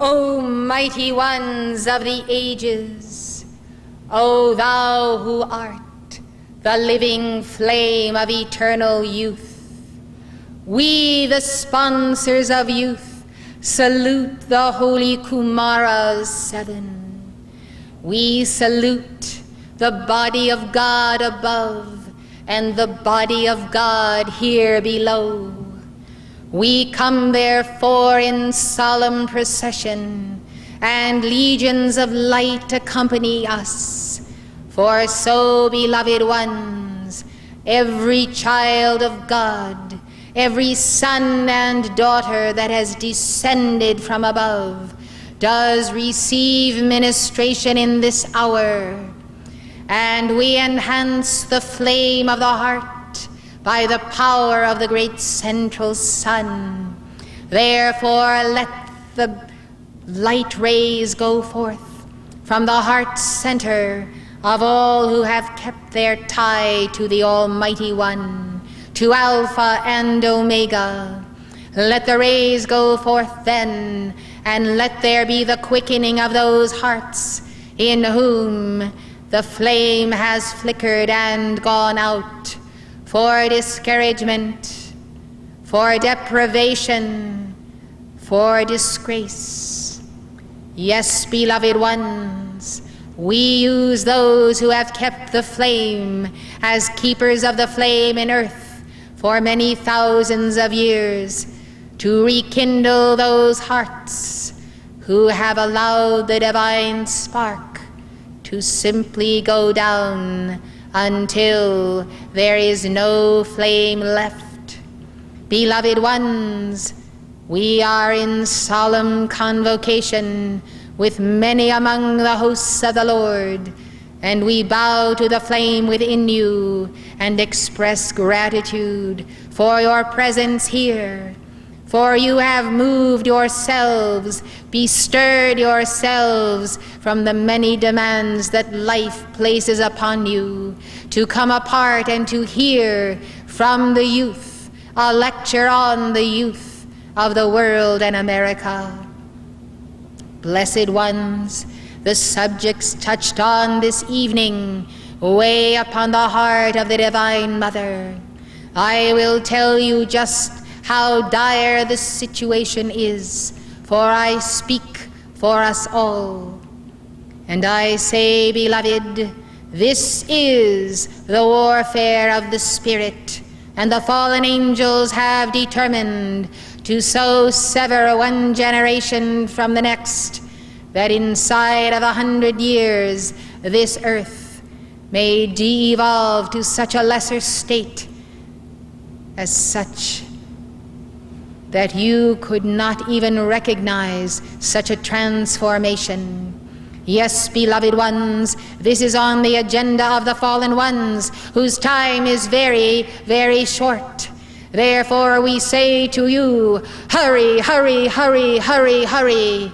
O mighty ones of the ages, O thou who art the living flame of eternal youth, we, the sponsors of youth, salute the holy Kumaras 7. We salute the body of God above and the body of God here below. We come therefore in solemn procession, and legions of light accompany us. For so, beloved ones, every child of God, every son and daughter that has descended from above, does receive ministration in this hour, and we enhance the flame of the heart by the power of the great central sun. Therefore, let the light rays go forth from the heart center of all who have kept their tie to the Almighty One, to Alpha and Omega. Let the rays go forth then, and let there be the quickening of those hearts in whom the flame has flickered and gone out, for discouragement, for deprivation, for disgrace. Yes, beloved ones, we use those who have kept the flame as keepers of the flame in earth for many thousands of years to rekindle those hearts who have allowed the divine spark to simply go down until there is no flame left. Beloved ones, we are in solemn convocation with many among the hosts of the Lord, and we bow to the flame within you and express gratitude for your presence here. For you have moved yourselves, bestirred yourselves from the many demands that life places upon you, to come apart and to hear from the youth a lecture on the youth of the world and America. Blessed ones, the subjects touched on this evening weigh upon the heart of the Divine Mother. I will tell you just how dire the situation is, for I speak for us all. And I say, beloved, this is the warfare of the Spirit, and the fallen angels have determined to so sever one generation from the next, that inside of 100 years this earth may de-evolve to such a lesser state as such that you could not even recognize such a transformation. Yes, beloved ones, this is on the agenda of the fallen ones, whose time is very, very short. Therefore we say to you, hurry, hurry, hurry, hurry, hurry.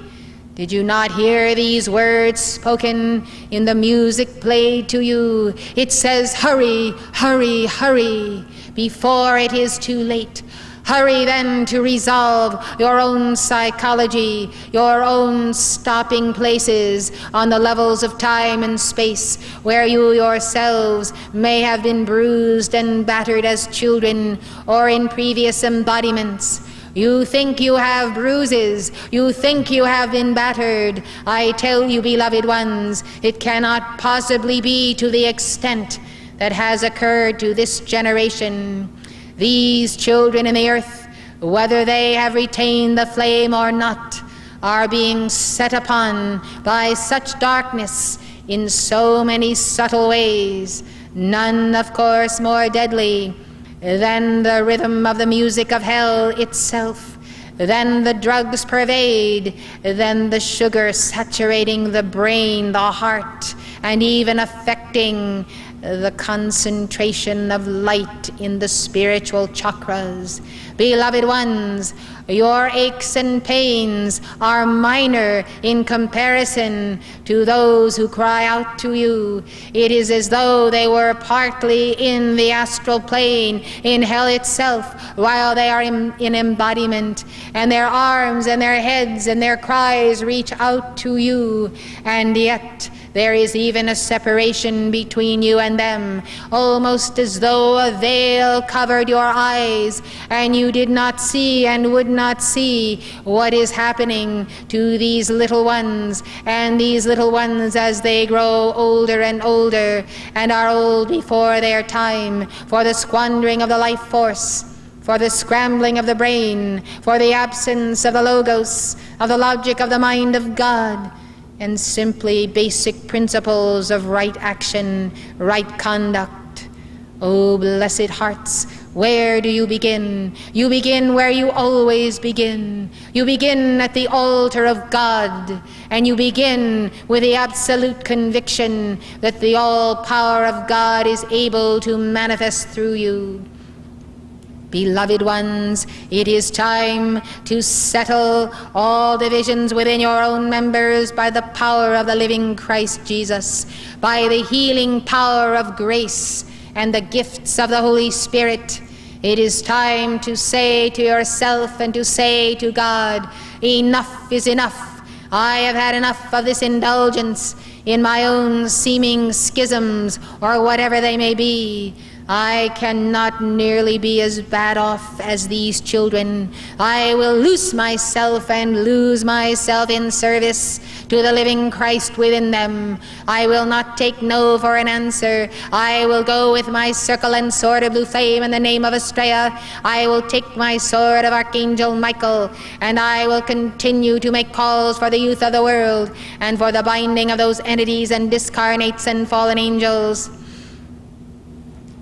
Did you not hear these words spoken in the music played to you? It says, hurry, hurry, hurry, before it is too late. Hurry then to resolve your own psychology, your own stopping places on the levels of time and space where you yourselves may have been bruised and battered as children or in previous embodiments. You think you have bruises, you think you have been battered. I tell you, beloved ones, it cannot possibly be to the extent that has occurred to this generation. These children in the earth, whether they have retained the flame or not, are being set upon by such darkness in so many subtle ways, none, of course, more deadly than the rhythm of the music of hell itself, than the drugs pervade, than the sugar saturating the brain, the heart, and even affecting the concentration of light in the spiritual chakras. Beloved ones, your aches and pains are minor in comparison to those who cry out to you. It is as though they were partly in the astral plane, in hell itself, while they are in embodiment, and their arms and their heads and their cries reach out to you, and yet there is even a separation between you and them, almost as though a veil covered your eyes and you did not see and would not see what is happening to these little ones. And these little ones, as they grow older and older and are old before their time, for the squandering of the life force, for the scrambling of the brain, for the absence of the logos, of the logic of the mind of God, and simply basic principles of right action, right conduct. Oh, blessed hearts, where do you begin? You begin where you always begin. You begin at the altar of God, and you begin with the absolute conviction that the all-power of God is able to manifest through you. Beloved ones, it is time to settle all divisions within your own members by the power of the living Christ Jesus, by the healing power of grace and the gifts of the Holy Spirit. It is time to say to yourself and to say to God, enough is enough. I have had enough of this indulgence in my own seeming schisms, or whatever they may be. I cannot nearly be as bad off as these children. I will loose myself and lose myself in service to the living Christ within them. I will not take no for an answer. I will go with my circle and sword of blue flame in the name of Astrea. I will take my sword of Archangel Michael, and I will continue to make calls for the youth of the world and for the binding of those entities and discarnates and fallen angels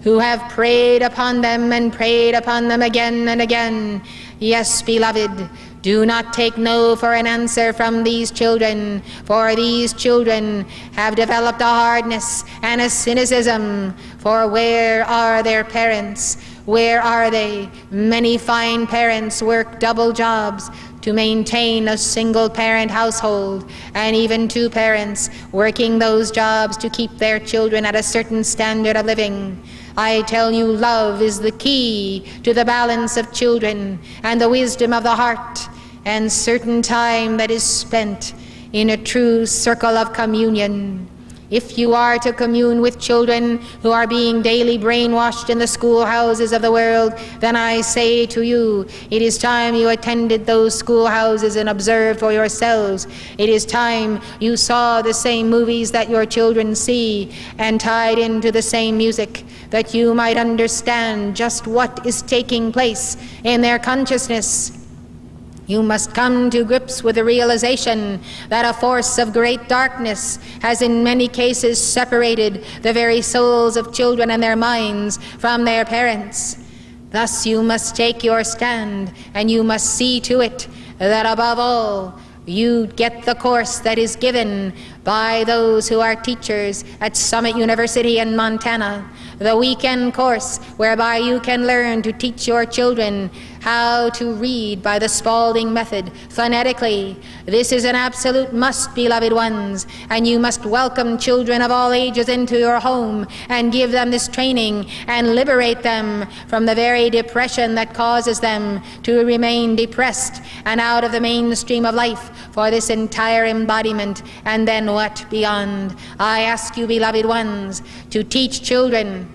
who have preyed upon them and preyed upon them again and again. Yes, beloved, do not take no for an answer from these children, for these children have developed a hardness and a cynicism. For where are their parents? Where are they? Many fine parents work double jobs to maintain a single-parent household, and even two parents working those jobs to keep their children at a certain standard of living. I tell you, love is the key to the balance of children and the wisdom of the heart, and certain time that is spent in a true circle of communion. If you are to commune with children who are being daily brainwashed in the schoolhouses of the world, then I say to you, it is time you attended those schoolhouses and observed for yourselves. It is time you saw the same movies that your children see and tied into the same music, that you might understand just what is taking place in their consciousness. You must come to grips with the realization that a force of great darkness has in many cases separated the very souls of children and their minds from their parents. Thus you must take your stand, and you must see to it that above all you get the course that is given by those who are teachers at Summit University in Montana, the weekend course whereby you can learn to teach your children how to read by the Spalding method, phonetically. This is an absolute must, beloved ones, and you must welcome children of all ages into your home and give them this training and liberate them from the very depression that causes them to remain depressed and out of the mainstream of life for this entire embodiment, and then what beyond? I ask you, beloved ones, to teach children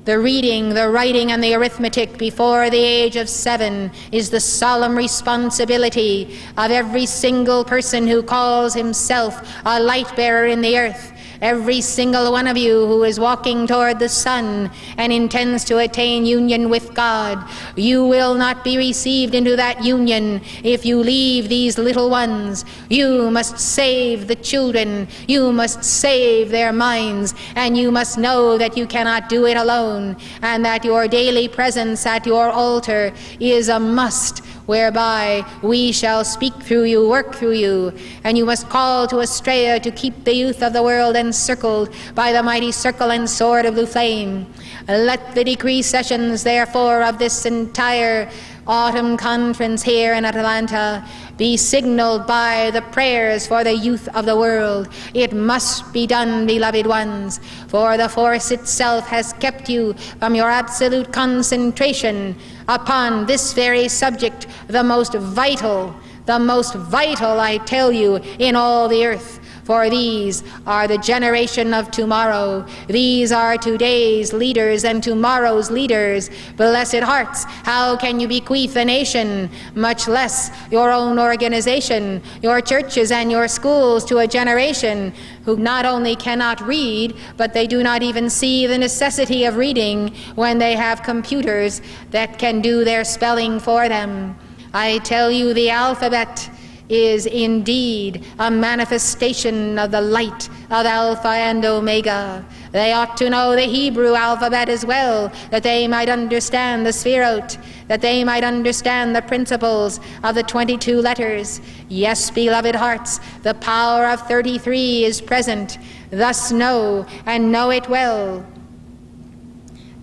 the reading, the writing, and the arithmetic before the age of 7 is the solemn responsibility of every single person who calls himself a light bearer in the earth. Every single one of you who is walking toward the sun and intends to attain union with God, you will not be received into that union if you leave these little ones. You must save the children. You must save their minds, and you must know that you cannot do it alone, and that your daily presence at your altar is a must. whereby we shall speak through you, work through you, and you must call to Astraea to keep the youth of the world encircled by the mighty circle and sword of blue flame. Let the decree sessions, therefore, of this entire autumn conference here in Atlanta be signaled by the prayers for the youth of the world. It must be done, beloved ones, for the force itself has kept you from your absolute concentration upon this very subject, the most vital, I tell you, in all the earth. For these are the generation of tomorrow. These are today's leaders and tomorrow's leaders. Blessed hearts, how can you bequeath a nation, much less your own organization, your churches and your schools, to a generation who not only cannot read, but they do not even see the necessity of reading when they have computers that can do their spelling for them? I tell you, the alphabet is indeed a manifestation of the light of Alpha and Omega. They ought to know the Hebrew alphabet as well, that they might understand the Sphirot, that they might understand the principles of the 22 letters. Yes, beloved hearts, the power of 33 is present. Thus know, and know it well,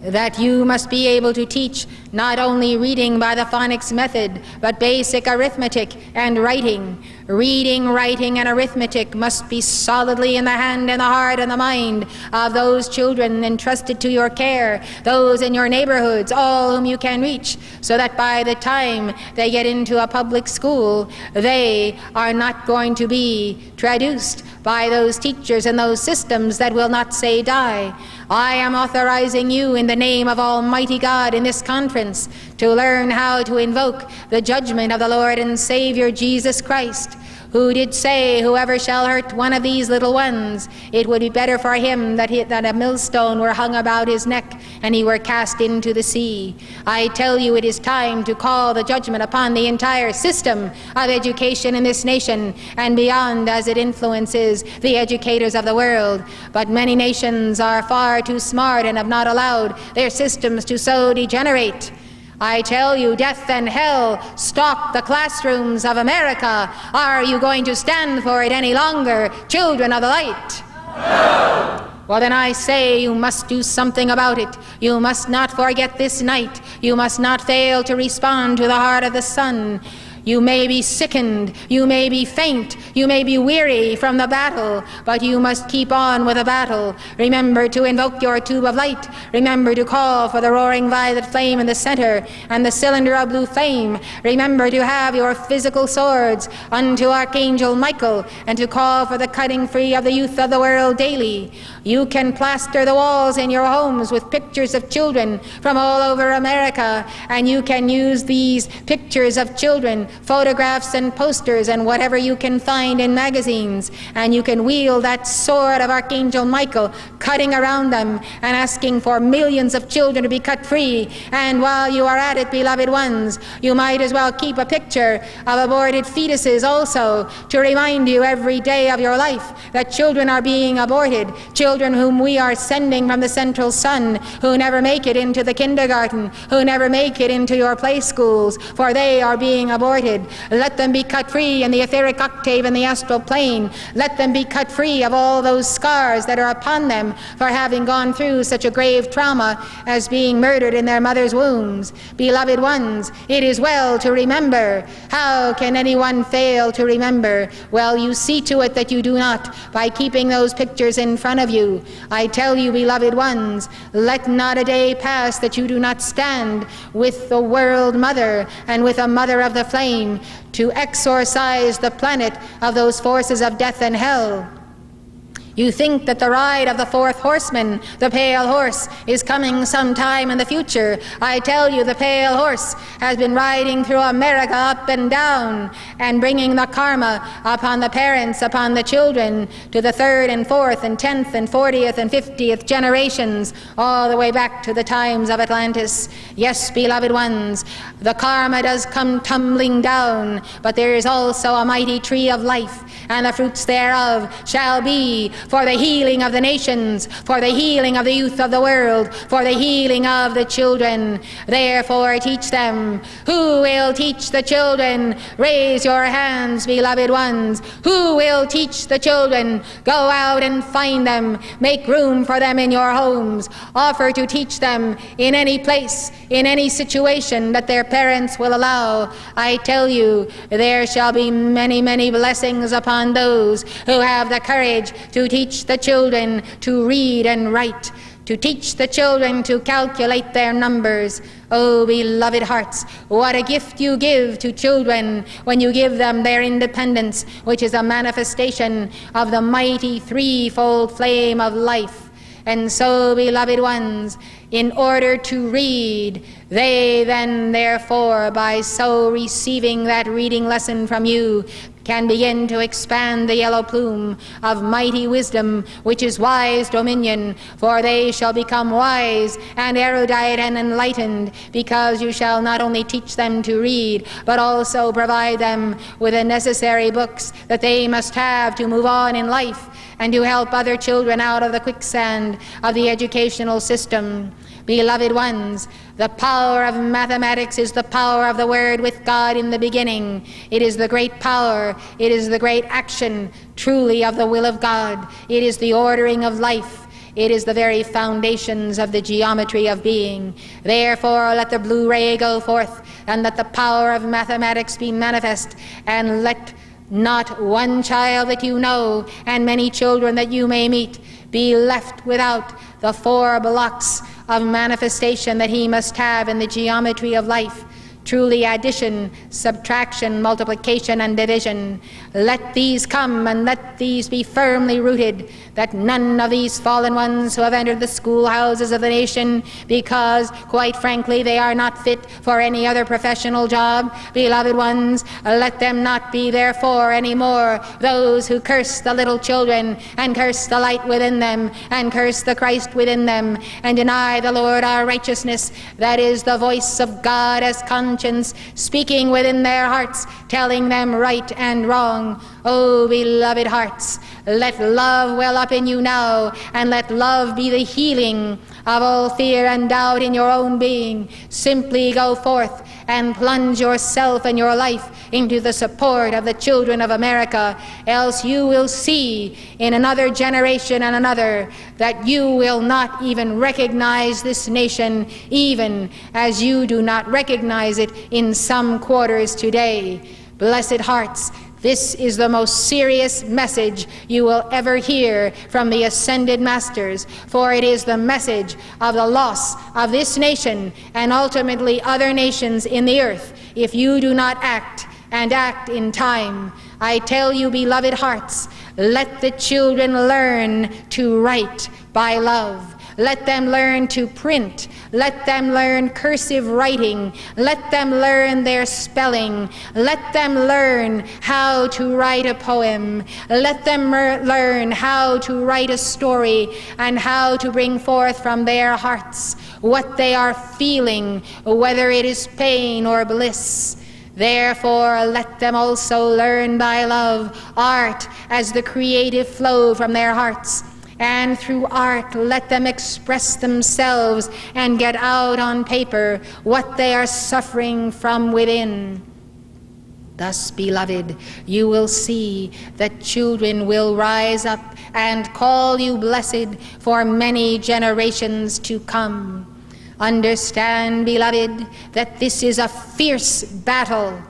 that you must be able to teach not only reading by the phonics method, but basic arithmetic and writing. Reading, writing, and arithmetic must be solidly in the hand and the heart and the mind of those children entrusted to your care, those in your neighborhoods, all whom you can reach, so that by the time they get into a public school, they are not going to be traduced by those teachers and those systems that will not say die. I am authorizing you in the name of Almighty God in this conference to learn how to invoke the judgment of the Lord and Savior Jesus Christ, who did say, whoever shall hurt one of these little ones, it would be better for him that a millstone were hung about his neck and he were cast into the sea. I tell you, it is time to call the judgment upon the entire system of education in this nation and beyond, as it influences the educators of the world. But many nations are far too smart and have not allowed their systems to so degenerate. I tell you, death and hell stalk the classrooms of America. Are you going to stand for it any longer, children of the light? No! Well, then I say you must do something about it. You must not forget this night. You must not fail to respond to the heart of the sun. You may be sickened, you may be faint, you may be weary from the battle, but you must keep on with the battle. Remember to invoke your tube of light. Remember to call for the roaring violet flame in the center and the cylinder of blue flame. Remember to have your physical swords unto Archangel Michael and to call for the cutting free of the youth of the world daily. You can plaster the walls in your homes with pictures of children from all over America, and you can use these pictures of children, photographs and posters and whatever you can find in magazines, and you can wield that sword of Archangel Michael, cutting around them and asking for millions of children to be cut free. And while you are at it, beloved ones, you might as well keep a picture of aborted fetuses also, to remind you every day of your life that children are being aborted, children whom we are sending from the central sun, who never make it into the kindergarten, who never make it into your play schools, for they are being aborted. Let them be cut free in the etheric octave and the astral plane. Let them be cut free of all those scars that are upon them for having gone through such a grave trauma as being murdered in their mother's wombs. Beloved ones, it is well to remember. How can anyone fail to remember? Well, you see to it that you do not by keeping those pictures in front of you. I tell you, beloved ones, let not a day pass that you do not stand with the world mother and with a mother of the flame to exorcise the planet of those forces of death and hell. You think that the ride of the fourth horseman, the pale horse, is coming sometime in the future. I tell you, the pale horse has been riding through America up and down and bringing the karma upon the parents, upon the children, to the 3rd and 4th and 10th and 40th and 50th generations, all the way back to the times of Atlantis. Yes, beloved ones, the karma does come tumbling down, but there is also a mighty tree of life, and the fruits thereof shall be for the healing of the nations, for the healing of the youth of the world, for the healing of the children. Therefore teach them. Who will teach the children? Raise your hands, beloved ones. Who will teach the children? Go out and find them. Make room for them in your homes. Offer to teach them in any place, in any situation that their parents will allow. I tell you, there shall be many, many blessings upon those who have the courage to teach the children to read and write, to teach the children to calculate their numbers. Oh, beloved hearts, what a gift you give to children when you give them their independence, which is a manifestation of the mighty threefold flame of life. And so, beloved ones, in order to read, they then therefore, by so receiving that reading lesson from you, can begin to expand the yellow plume of mighty wisdom, which is wise dominion, for they shall become wise and erudite and enlightened, because you shall not only teach them to read, but also provide them with the necessary books that they must have to move on in life and to help other children out of the quicksand of the educational system. Beloved ones, the power of mathematics is the power of the Word with God in the beginning. It is the great power, it is the great action, truly, of the will of God. It is the ordering of life. It is the very foundations of the geometry of being. Therefore, let the blue ray go forth, and let the power of mathematics be manifest, and let not one child that you know, and many children that you may meet, be left without the 4 blocks of manifestation that he must have in the geometry of life. Truly, addition, subtraction, multiplication, and division. Let these come, and let these be firmly rooted, that none of these fallen ones who have entered the schoolhouses of the nation, because, quite frankly, they are not fit for any other professional job, beloved ones, let them not be therefore any more those who curse the little children, and curse the light within them, and curse the Christ within them, and deny the Lord our righteousness, that is the voice of God as conscience, speaking within their hearts, telling them right and wrong. Oh, beloved hearts, let love well up in you now, and let love be the healing of all fear and doubt in your own being. Simply go forth and plunge yourself and your life into the support of the children of America, else you will see in another generation and another that you will not even recognize this nation, even as you do not recognize it in some quarters today. Blessed hearts, this is the most serious message you will ever hear from the ascended masters, for it is the message of the loss of this nation and ultimately other nations in the earth if you do not act, and act in time. I tell you, beloved hearts, let the children learn to write by love. Let them learn to print. Let them learn cursive writing. Let them learn their spelling. Let them learn how to write a poem. Let them learn how to write a story, and how to bring forth from their hearts what they are feeling, whether it is pain or bliss. Therefore, let them also learn by love art as the creative flow from their hearts. And through art, let them express themselves and get out on paper what they are suffering from within. Thus, beloved, you will see that children will rise up and call you blessed for many generations to come. Understand, beloved, that this is a fierce battle.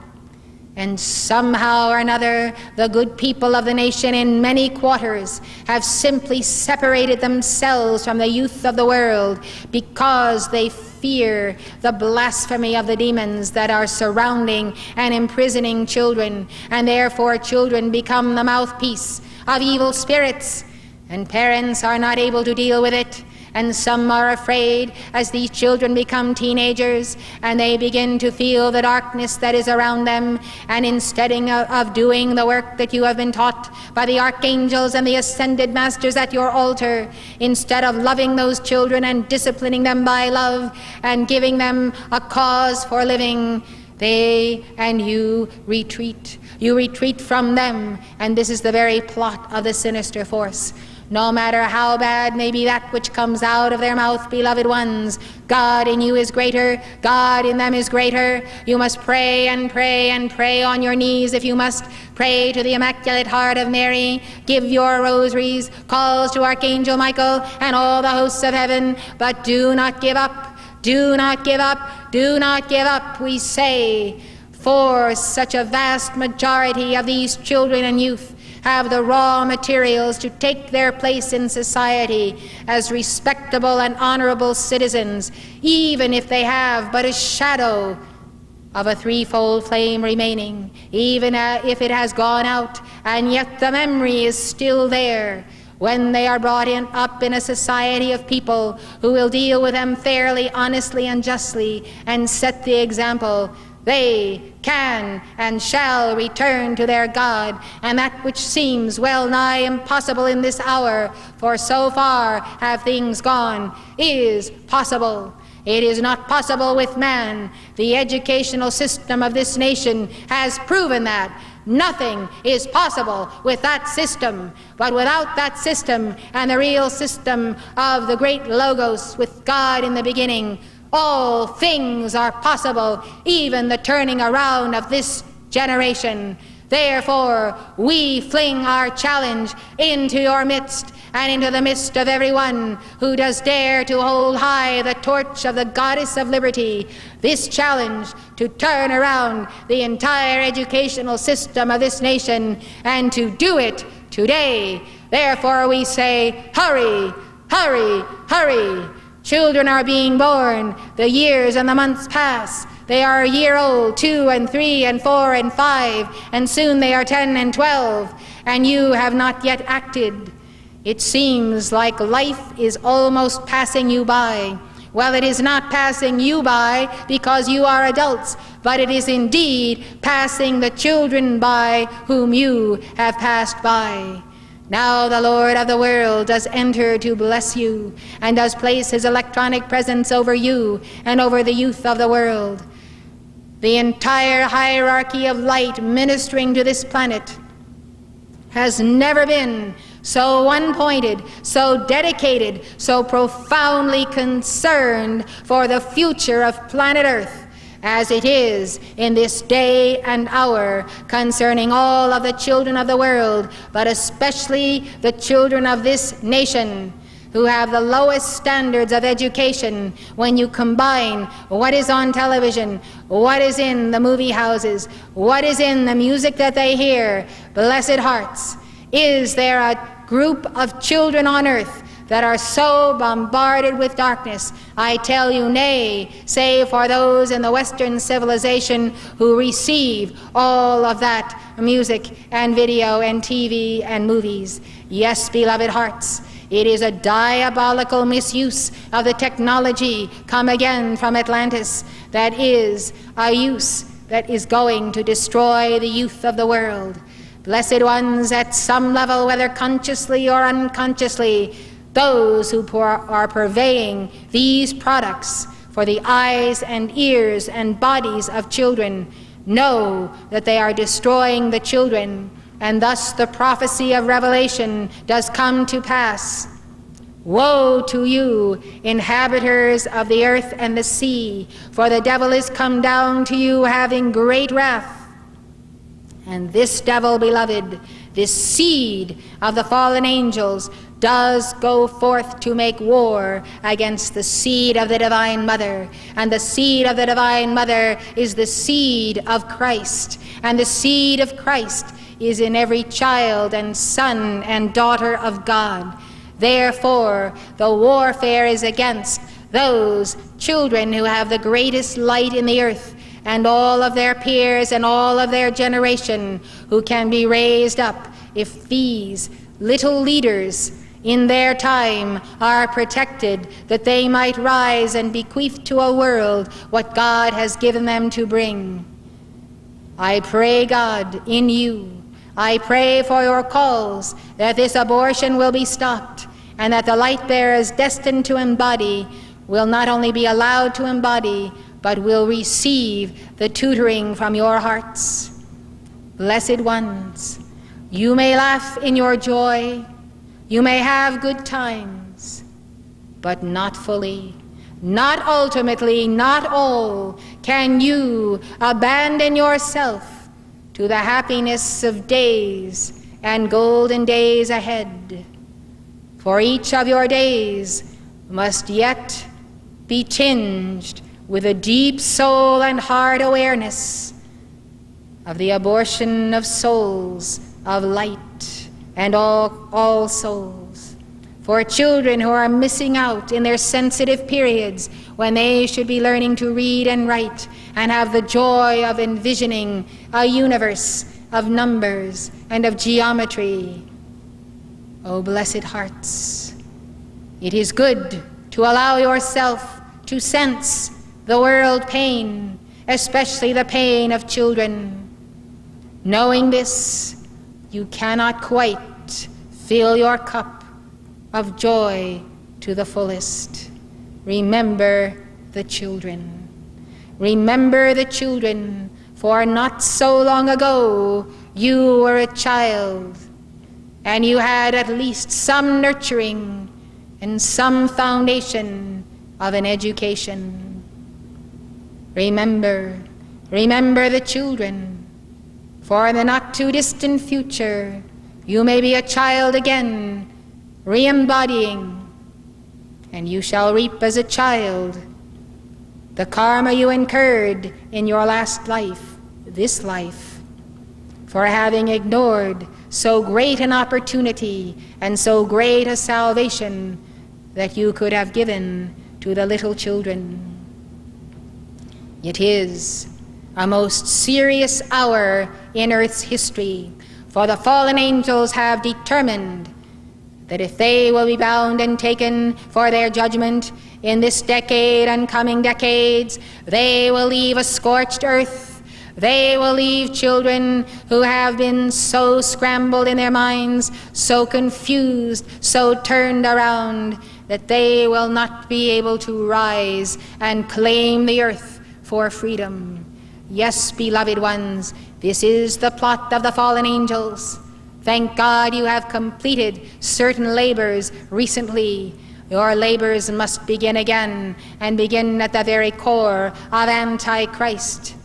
And somehow or another, the good people of the nation in many quarters have simply separated themselves from the youth of the world because they fear the blasphemy of the demons that are surrounding and imprisoning children, and therefore children become the mouthpiece of evil spirits, and parents are not able to deal with it. And some are afraid as these children become teenagers and they begin to feel the darkness that is around them, and instead of doing the work that you have been taught by the archangels and the ascended masters at your altar, instead of loving those children and disciplining them by love and giving them a cause for living, they and you retreat. You retreat from them, and this is the very plot of the sinister force. no matter how bad may be that which comes out of their mouth, beloved ones. God in you is greater, God in them is greater. You must pray and pray and pray on your knees if you must. Pray to the Immaculate Heart of Mary, give your rosaries, calls to Archangel Michael and all the hosts of heaven, but do not give up, do not give up, do not give up, we say, for such a vast majority of these children and youth have the raw materials to take their place in society as respectable and honorable citizens, even if they have but a shadow of a threefold flame remaining, even if it has gone out, and yet the memory is still there. When they are brought up in a society of people who will deal with them fairly, honestly, and justly, and set the example, they can and shall return to their God, and that which seems well nigh impossible in this hour, for so far have things gone, is possible. It is not possible with man. The educational system of this nation has proven that. Nothing is possible with that system, but without that system and the real system of the great Logos with God in the beginning, all things are possible, even the turning around of this generation. Therefore, we fling our challenge into your midst and into the midst of everyone who does dare to hold high the torch of the Goddess of Liberty. This challenge to turn around the entire educational system of this nation, and to do it today. Therefore we say, hurry, hurry, hurry. Children are being born, the years and the months pass. They are a year old, 2 and 3 and 4 and 5, and soon they are 10 and 12, and you have not yet acted. It seems like life is almost passing you by. Well, it is not passing you by because you are adults, but it is indeed passing the children by whom you have passed by. Now the Lord of the world does enter to bless you, and does place his electronic presence over you and over the youth of the world. The entire hierarchy of light ministering to this planet has never been so one-pointed, so dedicated, so profoundly concerned for the future of planet Earth as it is in this day and hour concerning all of the children of the world, but especially the children of this nation, who have the lowest standards of education when you combine what is on television, what is in the movie houses, what is in the music that they hear. Blessed hearts, is there a group of children on earth that are so bombarded with darkness? I tell you, nay, save for those in the Western civilization who receive all of that music and video and TV and movies. Yes, beloved hearts, it is a diabolical misuse of the technology come again from Atlantis that is a use that is going to destroy the youth of the world. Blessed ones, at some level, whether consciously or unconsciously, those who are purveying these products for the eyes and ears and bodies of children know that they are destroying the children, and thus the prophecy of Revelation does come to pass. Woe to you, inhabitants of the earth and the sea, for the devil is come down to you having great wrath. And this devil, beloved, this seed of the fallen angels, does go forth to make war against the seed of the Divine Mother. And the seed of the Divine Mother is the seed of Christ. And the seed of Christ is in every child and son and daughter of God. Therefore, the warfare is against those children who have the greatest light in the earth, and all of their peers and all of their generation who can be raised up if these little leaders in their time are protected, that they might rise and bequeath to a world what God has given them to bring. I pray, God, in you, I pray for your calls that this abortion will be stopped, and that the light bearers destined to embody will not only be allowed to embody, but will receive the tutoring from your hearts. Blessed ones, you may laugh in your joy, You may have good times, but not fully, not ultimately, not all can you abandon yourself to the happiness of days and golden days ahead. For each of your days must yet be tinged with a deep soul and heart awareness of the abortion of souls, of light, and all souls. For children who are missing out in their sensitive periods when they should be learning to read and write and have the joy of envisioning a universe of numbers and of geometry. Oh, blessed hearts, it is good to allow yourself to sense the world pain, especially the pain of children. Knowing this, you cannot quite fill your cup of joy to the fullest. Remember the children. Remember the children, for not so long ago you were a child, and you had at least some nurturing and some foundation of an education. Remember the children, for in the not too distant future you may be a child again, re-embodying, and you shall reap as a child the karma you incurred in your last life, this life, for having ignored so great an opportunity and so great a salvation that you could have given to the little children. It is a most serious hour in Earth's history, for the fallen angels have determined that if they will be bound and taken for their judgment in this decade and coming decades, they will leave a scorched earth. They will leave children who have been so scrambled in their minds, so confused, so turned around, that they will not be able to rise and claim the earth for freedom. Yes, beloved ones, this is the plot of the fallen angels. Thank God you have completed certain labors recently. Your labors must begin again, and begin at the very core of Antichrist.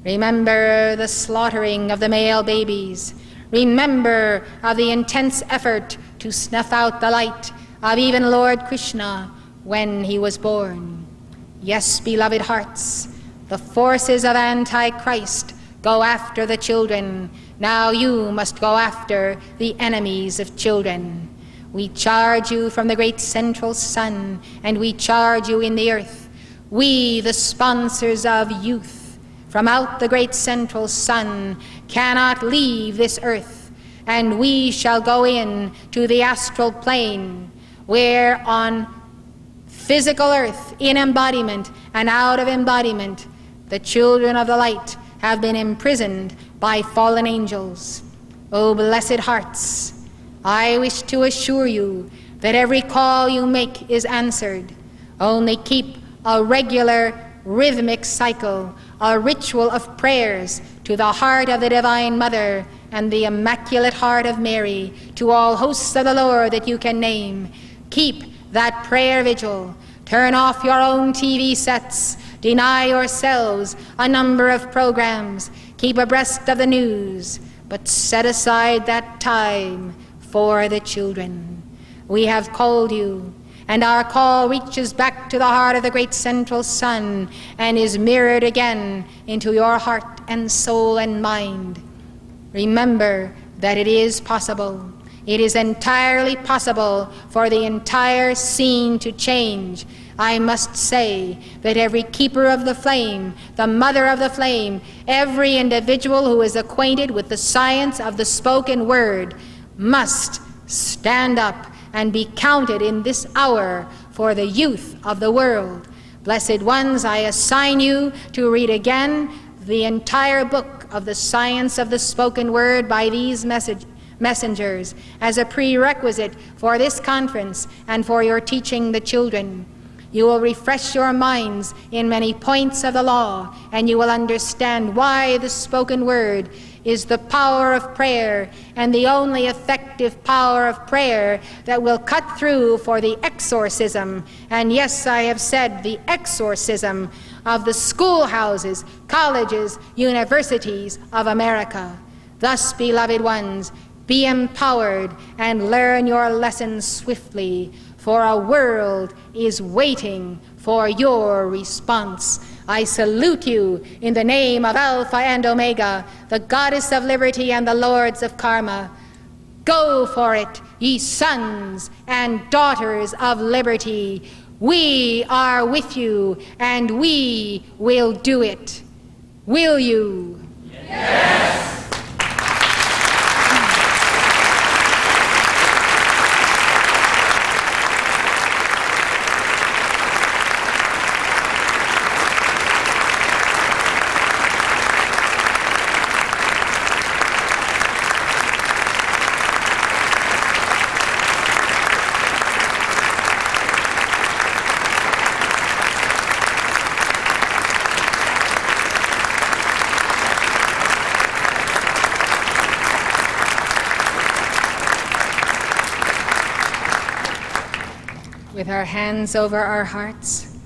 Remember the slaughtering of the male babies. Remember of the intense effort to snuff out the light of even Lord Krishna when he was born. Yes, beloved hearts, the forces of Antichrist go after the children. Now you must go after the enemies of children. We charge you from the great central sun, and we charge you in the earth. We, the sponsors of youth, from out the great central sun, cannot leave this earth, and we shall go in to the astral plane, where on physical earth, in embodiment and out of embodiment, the children of the light have been imprisoned by fallen angels. O blessed hearts, I wish to assure you that every call you make is answered. Only keep a regular rhythmic cycle, a ritual of prayers to the heart of the Divine Mother and the Immaculate Heart of Mary, to all hosts of the Lord that you can name. Keep that prayer vigil. Turn off your own TV sets. Deny yourselves a number of programs. Keep abreast of the news, but set aside that time for the children. We have called you, and our call reaches back to the heart of the great central sun and is mirrored again into your heart and soul and mind. Remember that it is possible. It is entirely possible for the entire scene to change. I must say that every keeper of the flame, the mother of the flame, every individual who is acquainted with the science of the spoken word must stand up and be counted in this hour for the youth of the world. Blessed ones, I assign you to read again the entire book of the science of the spoken word by these messengers as a prerequisite for this conference and for your teaching the children. You will refresh your minds in many points of the law, and you will understand why the spoken word is the power of prayer, and the only effective power of prayer that will cut through for the exorcism, and yes, I have said the exorcism, of the schoolhouses, colleges, universities of America. Thus, beloved ones, be empowered and learn your lessons swiftly, for a world is waiting for your response. I salute you in the name of Alpha and Omega, the goddess of liberty and the lords of karma. Go for it, ye sons and daughters of liberty. We are with you, and we will do it. Will you? Yes! With our hands over our hearts,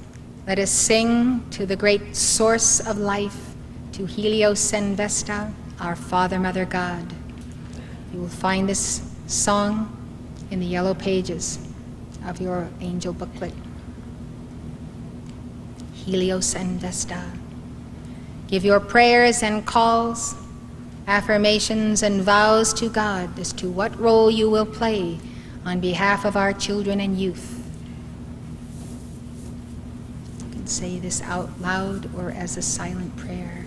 let us sing to the great source of life, to Helios and Vesta, our Father, Mother, God. You will find this song in the yellow pages of your angel booklet. Helios and Vesta. Give your prayers and calls, affirmations and vows to God as to what role you will play on behalf of our children and youth. Say this out loud or as a silent prayer.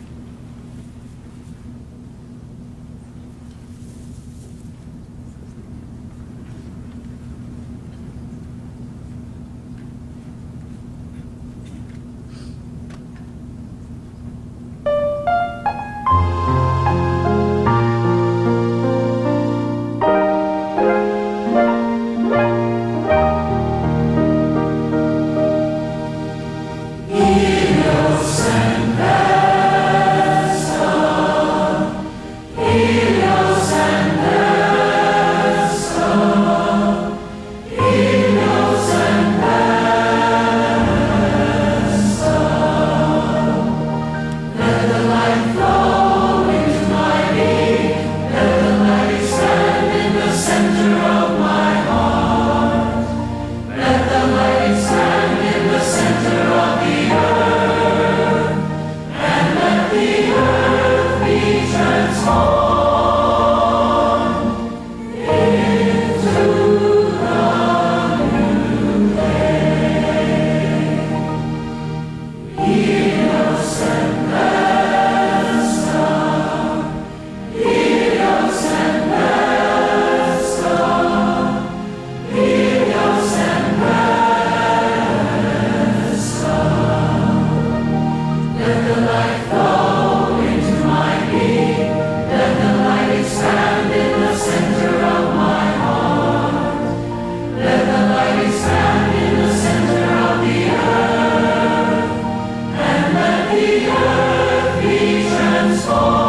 The earth be transformed.